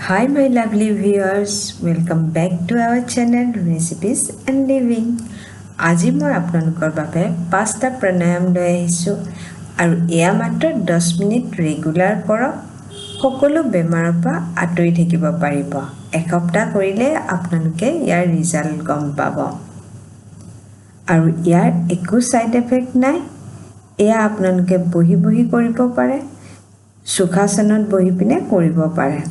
Hi my lovely viewers, welcome back to our channel Recipes and Living. আজি মই আপোনালোকৰ বাবে পাঁচটা প্ৰণায়াম লৈ আহিছোঁ আৰু এয়া মাত্ৰ 10 মিনিট ৰেগুলাৰ কৰক সকলো বেমাৰৰ পৰা আঁতৰি থাকিব পাৰিব এসপ্তাহ কৰিলে আপোনালোকে ইয়াৰ ৰিজাল্ট গম পাব আৰু ইয়াৰ একো সাইড এফেক্ট নাই এয়া আপোনালোকে বহি বহি কৰিব পাৰে সুখাসনত বহি পিনে কৰিব পাৰে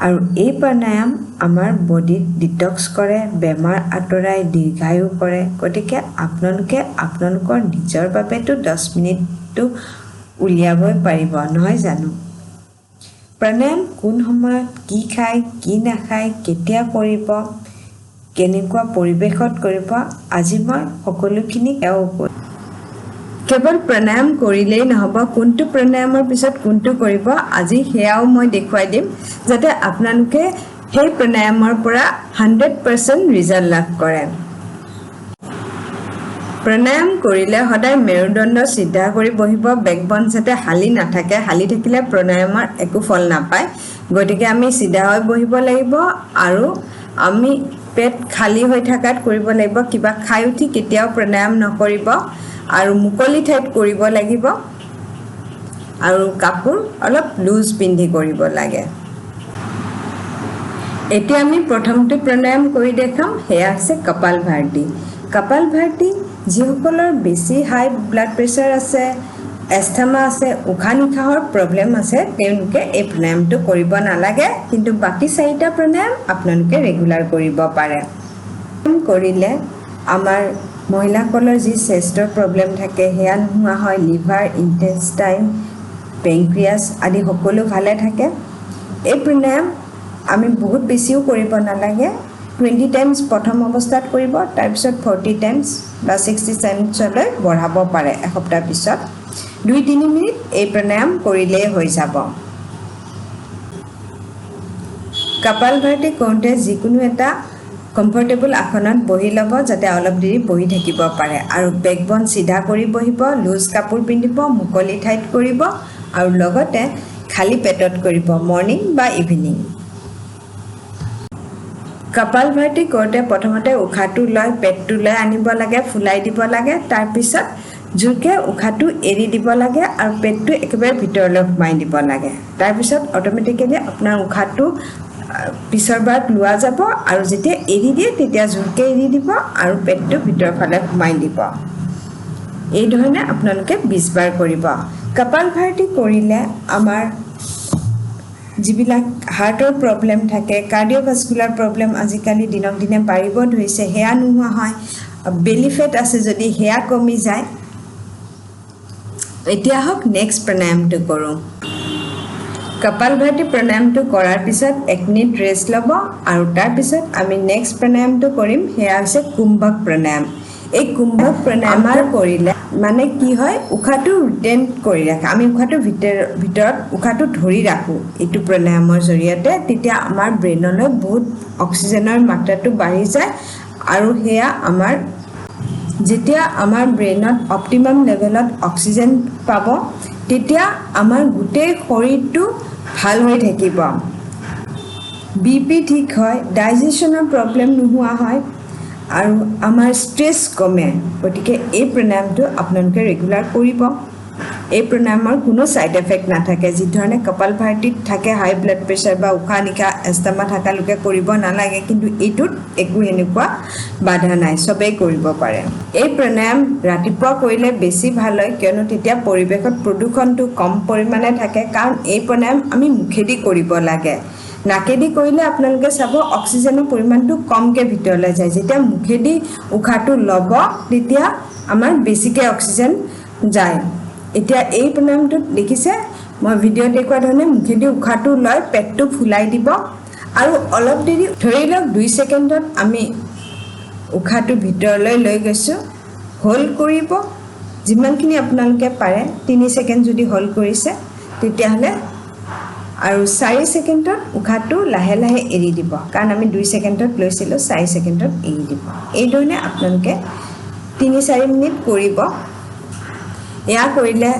আৰু এই প্ৰণায়াম আমাৰ বডিত ডিটক্স কৰে বেমাৰ আঁতৰাই দীৰ্ঘায়ু কৰে গতিকে আপোনালোকে আপোনালোকৰ নিজৰ বাবেতো 10 মিনিটটো উলিয়াবই পাৰিব নহয় জানো প্ৰণায়াম কোন সময়ত কি খায় কি নাখায় কেতিয়া কৰিব কেনেকুৱা পৰিবেশত কৰিব আজি মই সকলোখিনি কেৱল প্ৰণায়াম কৰিলেই নহব কোনটো প্ৰণায়ামৰ পিছত কোনটো কৰিব আজি হেয়াও মই দেখুৱাই দিম যাতে আপোনালোকে সেই প্ৰণায়ামৰ পৰা 100% ৰিজাল্ট লাভ কৰে প্ৰণায়াম কৰিলে সদায় মেৰুদণ্ড সিধা কৰি বহিব বেকবন যাতে হালি নাথাকে হালি থাকিলে প্ৰণায়ামৰ একো ফল নাপায় গতিকে আমি সিধা হৈ বহিব লাগিব আৰু আমি পেট খালি হৈ থাকাত কৰিব লাগিব কিবা খাই উঠি কেতিয়াও প্ৰণায়াম নকৰিব আৰু মুকলি ঠাইত কৰিব লাগিব আৰু কাপোৰ অলপ লুজ পিন্ধি কৰিব লাগে এতিয়া আমি প্ৰথমটো প্ৰণায়াম কৰি দেখাম হেয়া আছে কপালভাতি যিসকলৰ বেছি হাই ব্লাড প্ৰেছাৰ আছে এस्थমা আছে উশাহ নিশাহৰ প্ৰবলেম আছে তেওঁলোকে এই প্ৰণায়ামটো কৰিব নালাগে কিন্তু বাকি চাৰিটা প্ৰণায়াম আপোনালোকে ৰেগুলাৰ কৰিব পাৰে কৰিলে আমাৰ মহিলাসকলৰ যি চেষ্টৰ প্ৰবলেম থাকে হেয়া নোহোৱা হয় লিভাৰ ইন্টেষ্টাইন পেনক্ৰিয়াছ আদি সকলো ভালে থাকে এই প্ৰণায়াম আমি বহুত বেছিও কৰিব নালাগে 20 টাইমছ প্ৰথম অৱস্থাত কৰিব তাৰ পিছত 40 টাইমছ বা 60 টাইমছলৈ বঢ়াব পাৰে এসপ্তাহ পিছত 2-3 মিনিট এই প্ৰণায়াম কৰিলে হৈ যাব কপালভাতি কৰোঁতে যিকোনো এটা কমফৰ্টেবল আসনত বহি ল'ব যাতে অলপ দেৰি বহি থাকিব পাৰে আৰু বেকবন সিধা কৰি বহিব লুজ কাপোৰ পিন্ধিব মুকলি ঠাইত কৰিব আৰু লগতে খালি পেটত কৰিব মৰ্নিং বা ইভিনিং কপালভাতি কৰোঁতে প্ৰথমতে উশাহটো লৈ পেটটো লৈ আনিব লাগে ফুলাই দিব লাগে তাৰ পিছত জোৰকৈ উশাহটো এৰি দিব লাগে আৰু পেটটো একেবাৰে ভিতৰলৈ সোমাই দিব লাগে তাৰ পিছত অটোমেটিক্যালি আপোনাৰ উশাহটো পিছৰ বাৰত লোৱা যাব আৰু যেতিয়া এৰি দিয়ে তেতিয়া জোৰকৈ এৰি দিব আৰু পেটটো ভিতৰ ফালে সোমাই দিব এই ধৰণে আপোনালোকে 20 বাৰ কৰিব কপালভাতি কৰিলে আমাৰ যিবিলাক হাৰ্টৰ প্ৰবলেম থাকে কাৰ্ডিওভাস্কুলাৰ প্ৰবলেম আজিকালি দিনক দিনে বাঢ়িব ধৰিছে হেয়া নোহোৱা হয় বেলি ফেট আছে যদি হেয়া কমি যায় এতিয়া হক নেক্সট প্ৰণায়ামটো কৰোঁ কপালভাতি প্ৰণায়ামটো কৰাৰ পিছত 1 মিনিট ৰেষ্ট ল'ব আৰু তাৰ পিছত আমি নেক্সট প্ৰণায়ামটো কৰিম হেয়া হৈছে কুম্ভক প্ৰণায়াম এই কুম্ভক প্ৰণায়াম কৰিলে মানে কি হয় উশাহটো ৰিটেইন কৰি ৰাখে আমি উশাহটো ভিতৰত উশাহটো ধৰি ৰাখো এইটো প্ৰণায়ামৰ জৰিয়তে তেতিয়া আমাৰ ব্ৰেইনলৈ বহুত অক্সিজেনৰ মাত্ৰাটো বাঢ়ি যায় আৰু হেয়া আমাৰ যেতিয়া আমাৰ ব্ৰেইনত অপটিমাম লেভেলত অক্সিজেন পাব তেতিয়া আমাৰ গোটেই শৰীৰটো ভাল হৈ থাকিব বিপি ঠিক হয় ডাইজেশনৰ প্ৰবলেম নোহোৱা হয় আৰু আমাৰ ষ্ট্ৰেছ কমে গতিকে এই প্ৰণায়ামটো আপোনালোকে ৰেগুলাৰ কৰিব এই প্ৰণায়ামৰ কোনো সাইড এফেক্ট নাথাকে যি ধৰণে কপালভাতিত থাকে হাই ব্লাড প্ৰেছাৰ বা উশাহ নিশাহ এষ্টমা থকা লোকে কৰিব নালাগে কিন্তু এইটোত একো এনেকুৱা বাধা নাই সবেই কৰিব পাৰে এই প্ৰণায়াম ৰাতিপুৱা কৰিলে বেছি ভাল হয় কিয়নো তেতিয়া পৰিৱেশত প্ৰদূষণটো কম পৰিমাণে থাকে কাৰণ এই প্ৰণায়াম আমি মুখেদি কৰিব লাগে নাকেদি কৰিলে আপোনালোকে চাব অক্সিজেনৰ পৰিমাণটো কমকৈ ভিতৰলৈ যায় যেতিয়া মুখেদি উশাহটো ল'ব তেতিয়া আমাৰ বেছিকৈ অক্সিজেন যায় এতিয়া এই প্ৰণায়ামটোত দেখিছে মই ভিডিঅ' দেখুওৱা ধৰণে মুখেদি উশাহটো লৈ পেটটো ফুলাই দিব আৰু অলপ দেৰি ধৰি লওক 2 ছেকেণ্ডত আমি উশাহটো ভিতৰলৈ লৈ গৈছোঁ হোল্ড কৰিব যিমানখিনি আপোনালোকে পাৰে 3 ছেকেণ্ড যদি হোল্ড কৰিছে তেতিয়াহ'লে আৰু 4 ছেকেণ্ডত উশাহটো লাহে লাহে এৰি দিব কাৰণ আমি 2 ছেকেণ্ডত লৈছিলোঁ 4 ছেকেণ্ডত এৰি দিব এই ধৰণে আপোনালোকে 3-4 মিনিট কৰিব এয়া কৰিলে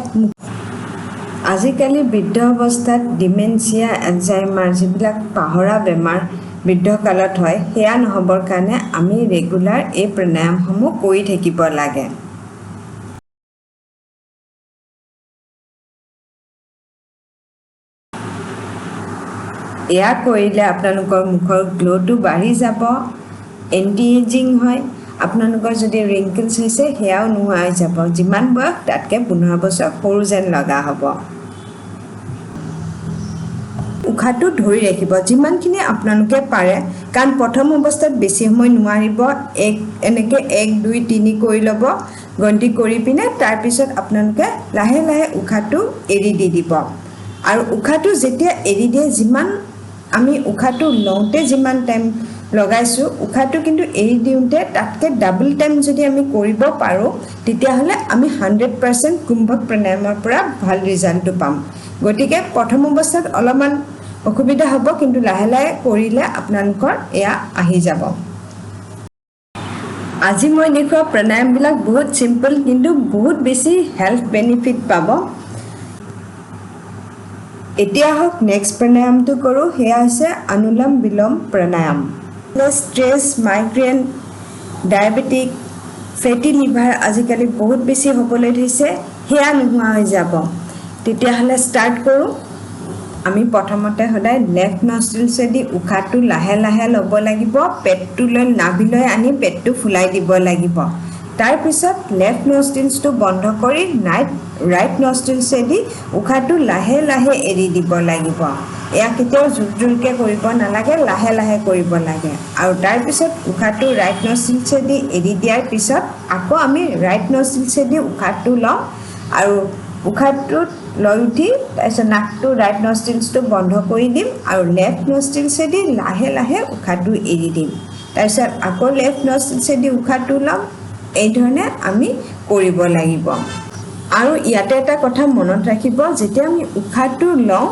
আজিকালি বৃদ্ধ অৱস্থাত ডিমেনচিয়া এলজাইমাৰ যিবিলাক পাহৰা বেমাৰ বৃদ্ধকালত হয় সেয়া নহ'বৰ কাৰণে আমি ৰেগুলাৰ এই প্ৰণায়ামসমূহ কৰি থাকিব লাগে। এয়া কৰিলে আপোনালোকৰ মুখৰ গ্ল'টো বাঢ়ি যাব, এণ্টি এজিং হয়। আপোনালোকৰ যদি ৰিংকলছ হৈছে সেয়াও নোহোৱা হৈ যাব, যিমান বয়স তাতকৈ 15 বছৰ সৰু যেন লগা হ'ব। উশাহটো ধৰি ৰাখিব যিমানখিনি আপোনালোকে পাৰে, কাৰণ প্ৰথম অৱস্থাত বেছি সময় নোৱাৰিব। এনেকৈ 1 2 3 কৰি ল'ব, গন্তি কৰি পিনে তাৰপিছত আপোনালোকে লাহে লাহে উশাহটো এৰি দি দিব। আৰু উশাহটো যেতিয়া এৰি দিয়ে, যিমান আমি উশাহটো লওঁতে যিমান টাইম লগাইছোঁ, উশাহটো কিন্তু এৰি দিওঁতে তাতকৈ ডাবল টাইম যদি আমি কৰিব পাৰোঁ, তেতিয়াহ'লে আমি 100% কুম্ভক প্ৰণায়ামৰ পৰা ভাল ৰিজাল্টটো পাম। গতিকে প্ৰথম অৱস্থাত অলপমান অসুবিধা হ'ব, কিন্তু লাহে লাহে কৰিলে আপোনালোকৰ এয়া আহি যাব। আজি মই দেখুওৱা প্ৰণায়ামবিলাক বহুত চিম্পল, কিন্তু বহুত বেছি হেল্থ বেনিফিট পাব। এতিয়া হওক নেক্সট প্ৰণায়ামটো কৰোঁ, সেয়া হৈছে অনুলোম বিলোম প্ৰণায়াম। ষ্ট্ৰেছ, মাইগ্ৰেইন, ডায়েবেটিক, ফেটি লিভাৰ আজিকালি বহুত বেছি হ'বলৈ ধৰিছে, সেয়া নোহোৱা হৈ যাব। তেতিয়াহ'লে ষ্টাৰ্ট কৰোঁ। আমি প্ৰথমতে সদায় লেফ্ট নষ্ট্ৰিলছেদি উশাহটো লাহে লাহে ল'ব লাগিব, পেটটো লৈ নাভিলৈ আনি পেটটো ফুলাই দিব লাগিব। তাৰপিছত লেফ্ট নষ্ট্ৰিলছটো বন্ধ কৰি ৰাইট নষ্ট্ৰিলছেদি উশাহটো লাহে লাহে এৰি দিব লাগিব। এয়া কেতিয়াও জোৰ জোৰকৈ কৰিব নালাগে, লাহে লাহে কৰিব লাগে। আৰু তাৰপিছত উশাহটো ৰাইট নষ্ট্ৰিলছেদি এৰি দিয়াৰ পিছত আকৌ আমি ৰাইট নষ্ট্ৰিলছেদি উশাহটো লওঁ, আৰু উশাহটোত লৈ উঠি তাৰপিছত নাকটো ৰাইট নষ্ট্ৰিলছটো বন্ধ কৰি দিম, আৰু লেফ্ট নষ্ট্ৰিলছেদি লাহে লাহে উশাহটো এৰি দিম। তাৰপিছত আকৌ লেফ্ট নষ্ট্ৰিলছেদি উশাহটো ল'ম। এইধৰণে আমি কৰিব লাগিব। আৰু ইয়াতে এটা কথা মনত ৰাখিব, যেতিয়া আমি উশাহটো লওঁ,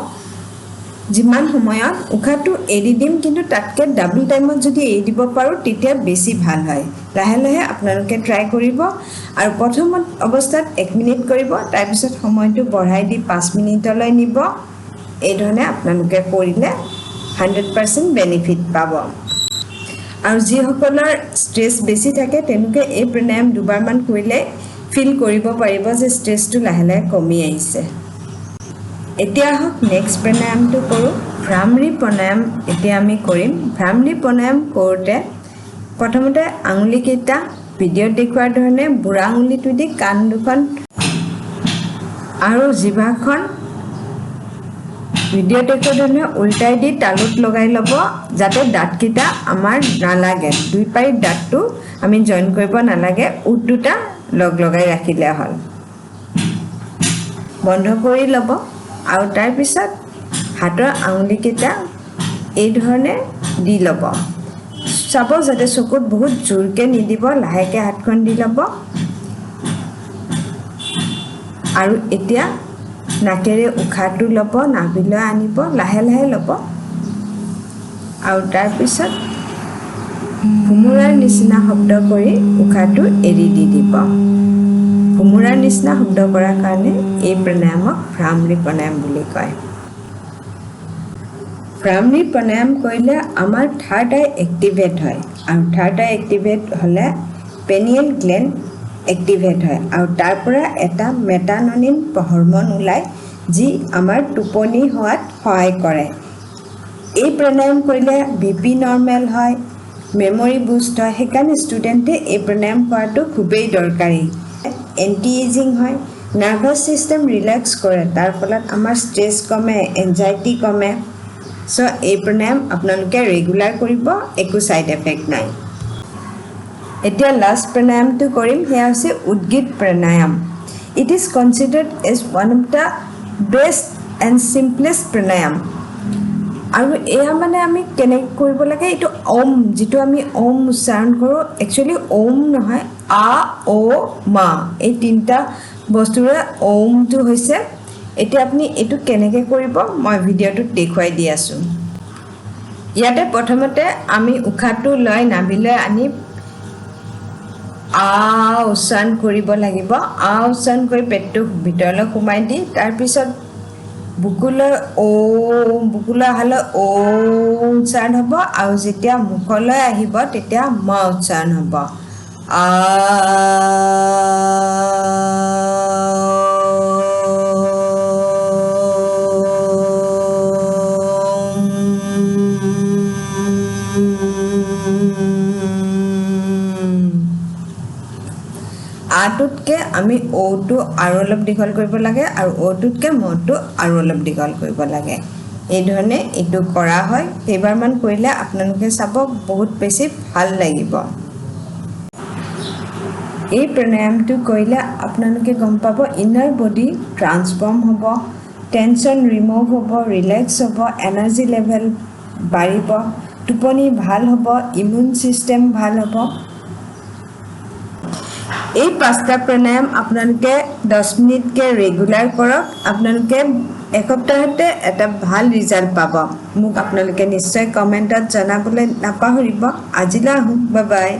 যিমান সময়ত উশাহটো এৰি দিম, কিন্তু তাতকৈ ডাবল টাইমত যদি এৰি দিব পাৰোঁ তেতিয়া বেছি ভাল হয়। লাহে লাহে আপোনালোকে ট্ৰাই কৰিব। আৰু প্ৰথম অৱস্থাত 1 মিনিট কৰিব, তাৰপিছত সময়টো বঢ়াই দি 5 মিনিটলৈ নিব। এইধৰণে আপোনালোকে কৰিলে 100% বেনিফিট পাব। আৰু যিসকলৰ ষ্ট্ৰেছ বেছি থাকে তেওঁলোকে এই প্ৰণায়াম দুবাৰমান কৰিলে ফিল কৰিব পাৰিব যে ষ্ট্ৰেছটো লাহে লাহে কমি আহিছে। এতিয়া হওক নেক্সট প্ৰণায়ামটো কৰোঁ, ভ্ৰামৰি প্ৰণায়াম। এতিয়া আমি কৰিম। ভ্ৰামৰি প্ৰণায়াম কৰোঁতে প্ৰথমতে আঙুলিকেইটা ভিডিঅ'ত দেখুওৱাৰ ধৰণে বুঢ়া আঙুলিটো দি কাণ দুখন আৰু জিভাখন ভিডিঅ'ত দেখুওৱাৰ ধৰণে উল্টাই দি তালুত লগাই ল'ব, যাতে দাঁতকেইটা আমাৰ নালাগে। 2 পাৰি দাঁতটো আমি জইন কৰিব নালাগে, ওঁঠ দুটা লগাই ৰাখিলে হ'ল। বন্ধ কৰি ল'ব, আৰু তাৰপিছত হাতৰ আঙুলিকেইটা এইধৰণে দি ল'ব। চাব যাতে চকুত বহুত জোৰকৈ নিদিব, লাহেকৈ হাতখন দি ল'ব। আৰু এতিয়া নাকেৰে উশাহটো ল'ব, নাভিলৈ আনিব, লাহে লাহে ল'ব। আৰু তাৰপিছত ভুমুৰাৰ নিচিনা শব্দ কৰি উশাহটো এৰি দি দিব। ভুমুৰাৰ নিচিনা শব্দ কৰাৰ কাৰণে এই প্ৰণায়ামক ভ্ৰামৰি প্ৰণায়াম বুলি কয়। ভ্ৰামৰি প্ৰণায়াম কৰিলে আমাৰ থাৰ্ড আই এক্টিভেট হয়, আৰু থাৰ্ড আই এক্টিভেট হ'লে পেনিয়েল গ্লেণ্ড এক্টিভেট হয়, আৰু তাৰ পৰা এটা মেটাননিন হৰমন ওলায়, যি আমাৰ টোপনি হোৱাত সহায় কৰে। এই প্ৰণায়াম কৰিলে BP নৰ্মেল হয়, মেমৰি বুষ্ট হয়। সেইকাৰণে ষ্টুডেণ্টে এই প্ৰণায়াম কৰাটো খুবেই দৰকাৰী। এণ্টি এজিং হয়, নাৰ্ভাছ ছিষ্টেম ৰিলেক্স কৰে, তাৰ ফলত আমাৰ ষ্ট্ৰেছ কমে, এনজাইটি কমে। চ' এই প্ৰণায়াম আপোনালোকে ৰেগুলাৰ কৰিব, একো ছাইড এফেক্ট নাই। এতিয়া লাষ্ট প্ৰণায়ামটো কৰিম, সেয়া হৈছে Udgeeth pranayama. It is considered as one of the best and simplest pranayama. আৰু এয়া মানে আমি কেনেকৈ কৰিব লাগে, এইটো ওম, যিটো আমি ওম উচ্চাৰণ কৰোঁ, একচুৱেলি ওম নহয়, আ ও মা, এই 3টা বস্তুৰে ওমটো হৈছে। এতিয়া আপুনি এইটো কেনেকৈ কৰিব মই ভিডিঅ'টোত দেখুৱাই দি আছোঁ। ইয়াতে প্ৰথমতে আমি উশাহটো লৈ নাভিলৈ আনি উচ্চাৰণ কৰিব লাগিব। উচ্চাৰণ কৰি পেটটো ভিতৰলৈ সোমাই দি তাৰপিছত বুকুলৈ বুকুলৈ অহালৈ উচ্চাৰণ হ'ব আৰু যেতিয়া মুখলৈ আহিব তেতিয়া ম উচ্চাৰণ হ'ব আটোতকে আমি ওটো আৰু অলপ দীঘল কৰিব লাগে আৰু ওটোতকে মটো আৰু অলপ দীঘল কৰিব লাগে এই ধৰণে এটো কৰা হয় কেইবাৰমান কৰিলে আপোনালোকে চাব বহুত বেছি ভাল লাগিব এই প্ৰণায়ামটো কৰিলে আপোনালোকে গম পাব ইনাৰ বডি ট্ৰান্সফৰ্ম হ'ব টেনচন ৰিমুভ হ'ব ৰিলেক্স হ'ব এনাৰ্জি লেভেল বাঢ়িব টোপনি ভাল হ'ব ইমিউন সিস্টেম ভাল হ'ব এই পাঁচটা প্ৰণায়াম আপোনালোকে 10 মিনিটকে ৰেগুলাৰ কৰক আপোনালোকে এসপ্তাহতে এটা ভাল ৰিজাল্ট পাব মোক আপোনালোকে নিশ্চয় কমেন্টত জনাবলৈ নাপাহৰিব আজিলৈ বাই বাই